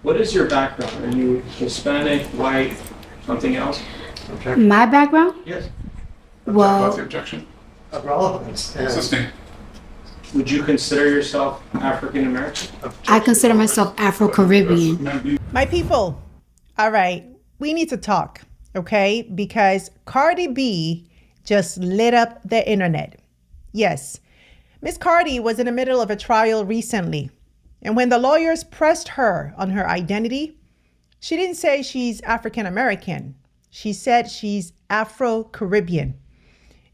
What is your background? Are you Hispanic, white, something else? Objection. My background? Yes. What's the Well, objection? Of relevance. And Assisting. Would you consider yourself African American? I consider myself Afro-Caribbean. My people, all right, we need to talk, okay? Because Cardi B just lit up the internet. Yes, Miss Cardi was in the middle of a trial recently. And when the lawyers pressed her on her identity, she didn't say she's African American. She said she's Afro-Caribbean.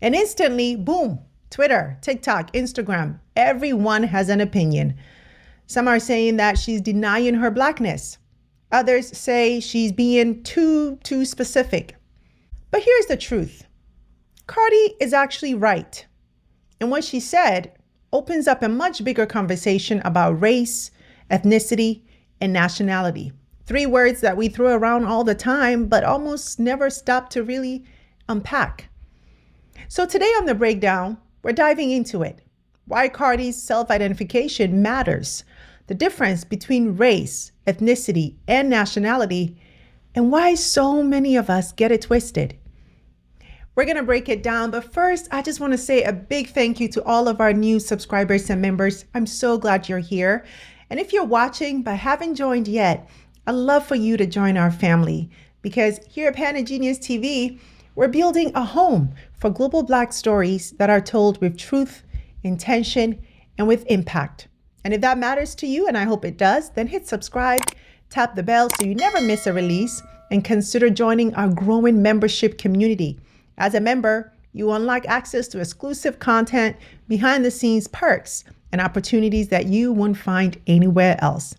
And instantly, boom, Twitter, TikTok, Instagram, everyone has an opinion. Some are saying that she's denying her blackness. Others say she's being too specific. But here's the truth. Cardi is actually right. And what she said opens up a much bigger conversation about race, ethnicity, and nationality. 3 words that we throw around all the time, but almost never stop to really unpack. So today on The Breakdown, we're diving into it. Why Cardi's self-identification matters, the difference between race, ethnicity, and nationality, and why so many of us get it twisted. We're going to break it down, but first, I just want to say a big thank you to all of our new subscribers and members. I'm so glad you're here. And if you're watching but haven't joined yet, I'd love for you to join our family, because here at PanaGenius TV, we're building a home for global Black stories that are told with truth, intention, and with impact. And if that matters to you, and I hope it does, then hit subscribe, tap the bell so you never miss a release, and consider joining our growing membership community. As a member, you unlock access to exclusive content, behind the scenes perks, and opportunities that you won't find anywhere else.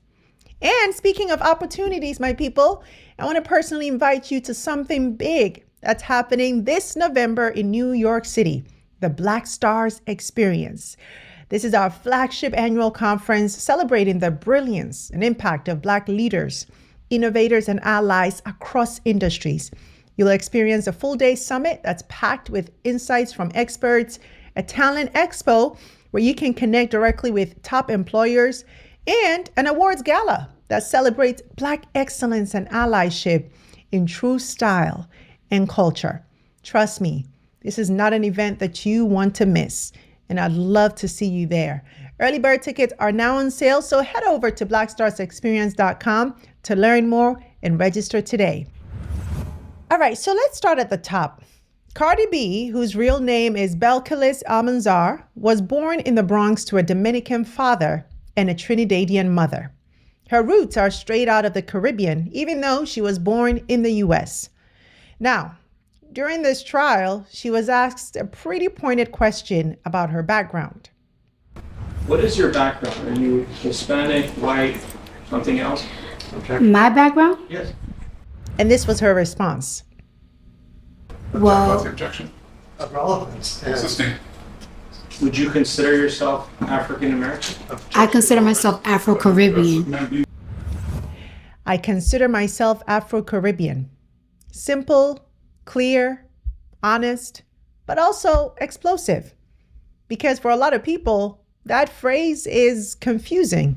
And speaking of opportunities, my people, I want to personally invite you to something big that's happening this November in New York City, the BlackStars Experience. This is our flagship annual conference celebrating the brilliance and impact of Black leaders, innovators, and allies across industries. You'll experience a full-day summit that's packed with insights from experts, a talent expo where you can connect directly with top employers, and an awards gala that celebrates Black excellence and allyship in true style and culture. Trust me, this is not an event that you want to miss, and I'd love to see you there. Early bird tickets are now on sale, so head over to BlackStarsExperience.com to learn more and register today. All right, so let's start at the top. Cardi B, whose real name is Belcalis Almanzar, was born in the Bronx to a Dominican father and a Trinidadian mother. Her roots are straight out of the Caribbean, even though she was born in the US. Now, during this trial, she was asked a pretty pointed question about her background. What is your background? Are you Hispanic, white, something else? objection. My background? Yes. And this was her response. What's Well, the objection? Of relevance. And Assisting. Would you consider yourself African American? I consider myself Afro-Caribbean. I consider myself Afro-Caribbean. Simple, clear, honest, but also explosive. Because for a lot of people, that phrase is confusing.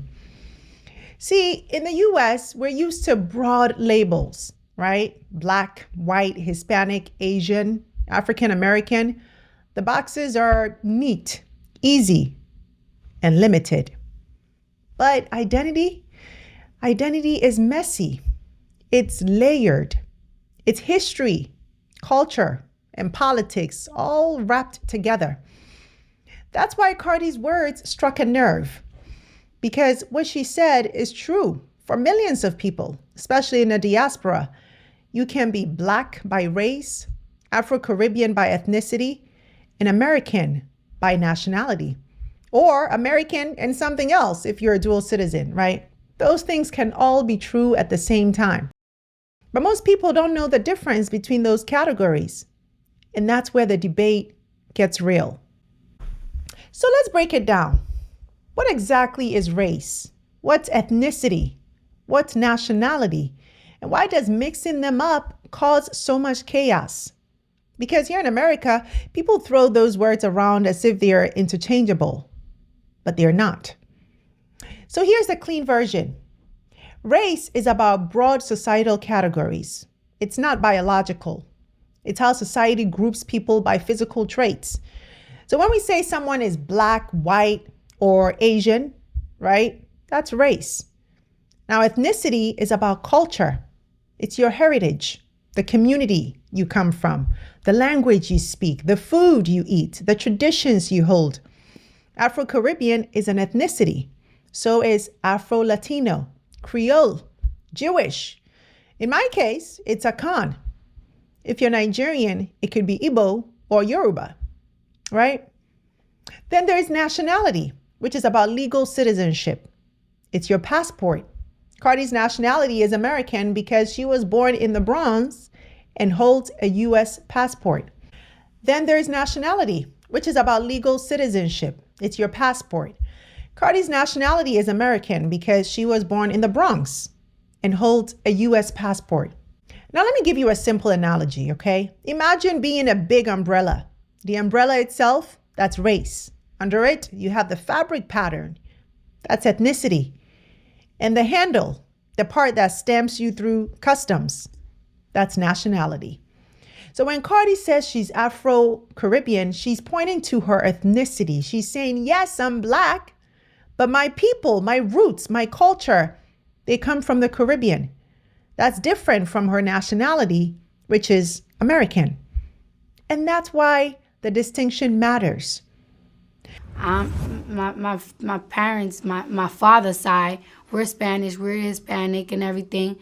See, in the US, we're used to broad labels, right? Black, white, Hispanic, Asian, African American. The boxes are neat, easy, and limited. But identity is messy. It's layered. It's history, culture, and politics all wrapped together. That's why Cardi's words struck a nerve, because what she said is true for millions of people, especially in the diaspora. You can be Black by race, Afro-Caribbean by ethnicity, and American by nationality, or American and something else if you're a dual citizen, right? Those things can all be true at the same time. But most people don't know the difference between those categories. And that's where the debate gets real. So let's break it down. What exactly is race? What's ethnicity? What's nationality? And why does mixing them up cause so much chaos? Because here in America, people throw those words around as if they're interchangeable, but they're not. So here's the clean version. Race is about broad societal categories. It's not biological. It's how society groups people by physical traits. So when we say someone is black, white, or Asian, right? That's race. Now, ethnicity is about culture. It's your heritage, the community you come from, the language you speak, the food you eat, the traditions you hold. Afro-Caribbean is an ethnicity. So is Afro-Latino, Creole, Jewish. In my case, it's Akan. If you're Nigerian, it could be Igbo or Yoruba, right? Then there's nationality, which is about legal citizenship. It's your passport. Cardi's nationality is American because she was born in the Bronx and holds a U.S. passport. Then there's nationality, which is about legal citizenship. It's your passport. Cardi's nationality is American because she was born in the Bronx and holds a U.S. passport. Now, let me give you a simple analogy, okay? Imagine being a big umbrella. The umbrella itself, that's race. Under it, you have the fabric pattern. That's ethnicity. And the handle, the part that stamps you through customs, that's nationality. So when Cardi says she's Afro-Caribbean, she's pointing to her ethnicity. She's saying, yes, I'm black, but my people, my roots, my culture, they come from the Caribbean. That's different from her nationality, which is American. And that's why the distinction matters. My parents, my father's side, we're Spanish, we're Hispanic and everything.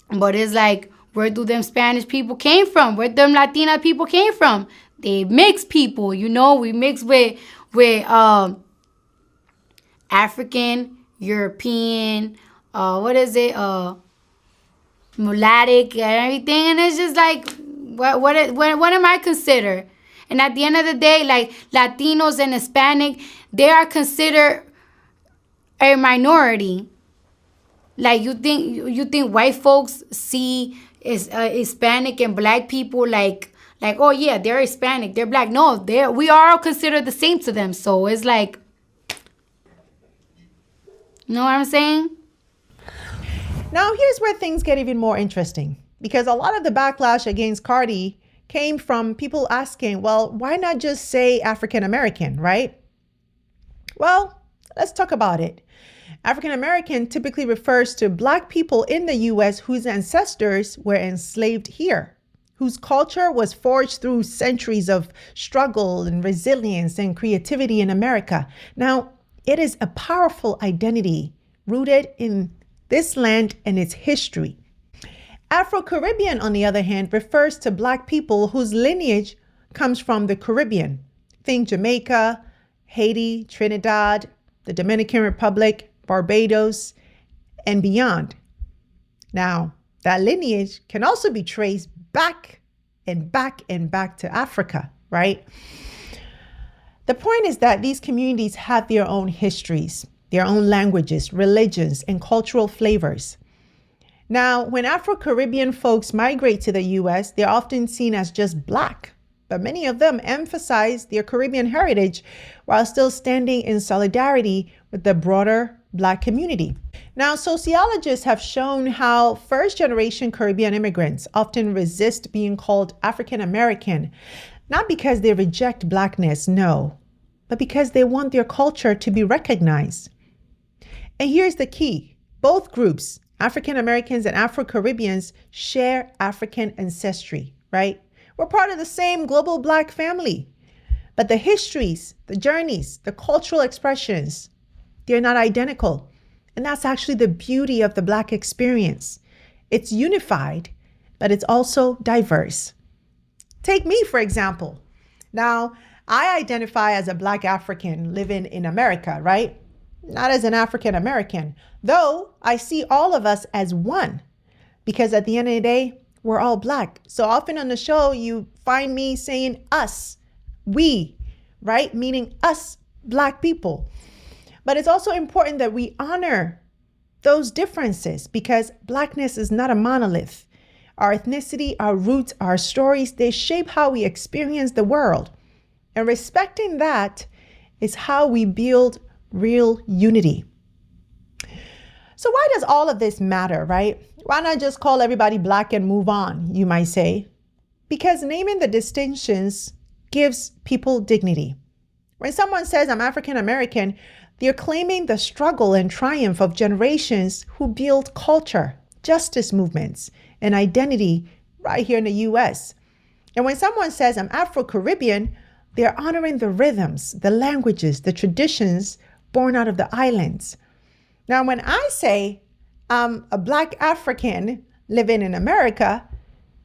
But it's like, where do them Spanish people came from? Where them Latina people came from? They mixed people, you know. We mix with African, European, mulattic and everything, and it's just like, what am I considered? And at the end of the day, like Latinos and Hispanic, they are considered a minority. Like you think white folks see is Hispanic and black people like oh yeah, they're Hispanic, they're black. No, we are all considered the same to them. So it's like, you know what I'm saying? Now, here's where things get even more interesting, because a lot of the backlash against Cardi came from people asking, well, why not just say African American, right? Well, let's talk about it. African American typically refers to black people in the U.S. whose ancestors were enslaved here, whose culture was forged through centuries of struggle and resilience and creativity in America. Now, it is a powerful identity rooted in this land and its history. Afro-Caribbean, on the other hand, refers to black people whose lineage comes from the Caribbean. Think Jamaica, Haiti, Trinidad, the Dominican Republic, Barbados, and beyond. Now, that lineage can also be traced back and back and back to Africa, right? The point is that these communities have their own histories, their own languages, religions, and cultural flavors. Now, when Afro-Caribbean folks migrate to the U.S., they're often seen as just black, but many of them emphasize their Caribbean heritage while still standing in solidarity with the broader black community. Now, sociologists have shown how first-generation Caribbean immigrants often resist being called African American, not because they reject blackness, no, but because they want their culture to be recognized. And here's the key. Both groups, African Americans and Afro-Caribbeans, share African ancestry, right? We're part of the same global black family. But the histories, the journeys, the cultural expressions, they're not identical. And that's actually the beauty of the black experience. It's unified, but it's also diverse. Take me, for example. Now, I identify as a black African living in America, right? Not as an African American, though I see all of us as one, because at the end of the day, we're all black. So often on the show, you find me saying us, we, right? Meaning us black people. But it's also important that we honor those differences, because blackness is not a monolith. Our ethnicity, our roots, our stories, they shape how we experience the world. And respecting that is how we build real unity. So why does all of this matter, right? Why not just call everybody black and move on, you might say? Because naming the distinctions gives people dignity. When someone says I'm African American, they're claiming the struggle and triumph of generations who built culture, justice movements, and identity right here in the US. And when someone says I'm Afro-Caribbean, they're honoring the rhythms, the languages, the traditions born out of the islands. Now, when I say I'm a Black African living in America,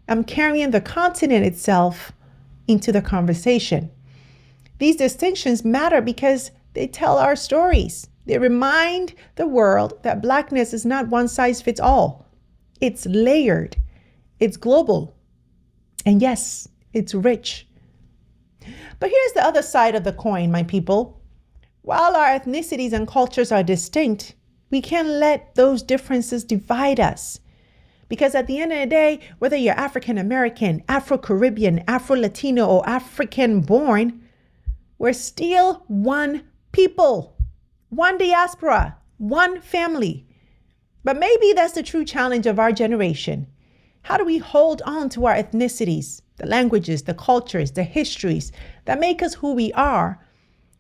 I'm carrying the continent itself into the conversation. These distinctions matter because they tell our stories. They remind the world that Blackness is not one size fits all. It's layered, it's global, and yes, it's rich. But here's the other side of the coin, my people. While our ethnicities and cultures are distinct, we can't let those differences divide us. Because at the end of the day, whether you're African American, Afro-Caribbean, Afro-Latino, or African born, we're still one people, one diaspora, one family. But maybe that's the true challenge of our generation. How do we hold on to our ethnicities, the languages, the cultures, the histories that make us who we are,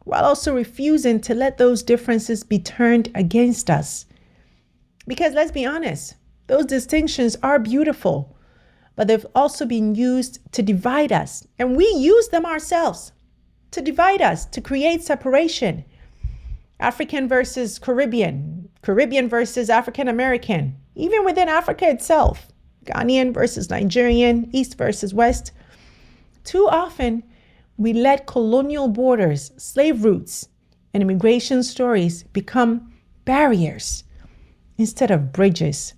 while also refusing to let those differences be turned against us? Because let's be honest, those distinctions are beautiful, but they've also been used to divide us. And we use them ourselves to divide us, to create separation. African versus Caribbean, Caribbean versus African American, even within Africa itself, Ghanaian versus Nigerian, East versus West. Too often, we let colonial borders, slave routes, and immigration stories become barriers instead of bridges.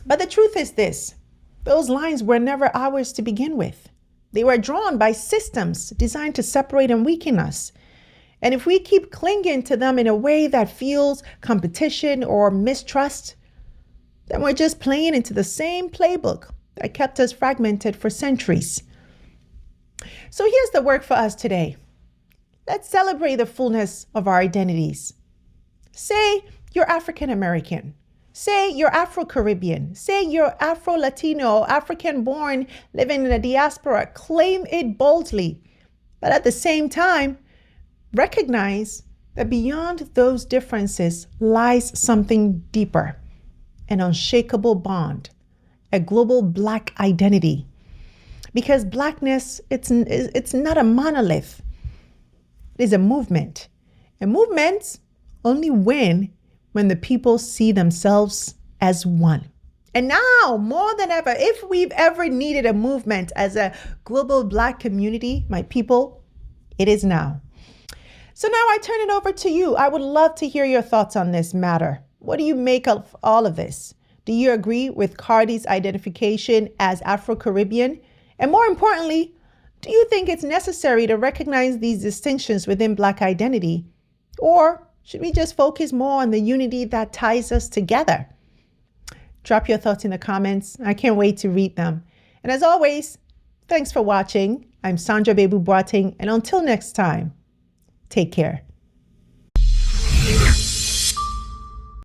But the truth is this, those lines were never ours to begin with. They were drawn by systems designed to separate and weaken us. And if we keep clinging to them in a way that feels competition or mistrust, then we're just playing into the same playbook that kept us fragmented for centuries. So here's the work for us today. Let's celebrate the fullness of our identities. Say you're African American. Say you're Afro-Caribbean. Say you're Afro-Latino, African-born, living in the diaspora. Claim it boldly. But at the same time, recognize that beyond those differences lies something deeper, an unshakable bond, a global Black identity. Because Blackness, it's not a monolith. It is a movement. And movements only win when the people see themselves as one. And now, more than ever, if we've ever needed a movement as a global Black community, my people, it is now. So now I turn it over to you. I would love to hear your thoughts on this matter. What do you make of all of this? Do you agree with Cardi's identification as Afro-Caribbean? And more importantly, do you think it's necessary to recognize these distinctions within Black identity? Or should we just focus more on the unity that ties us together? Drop your thoughts in the comments. I can't wait to read them. And as always, thanks for watching. I'm Sandra Babu-Boateng, and until next time, take care.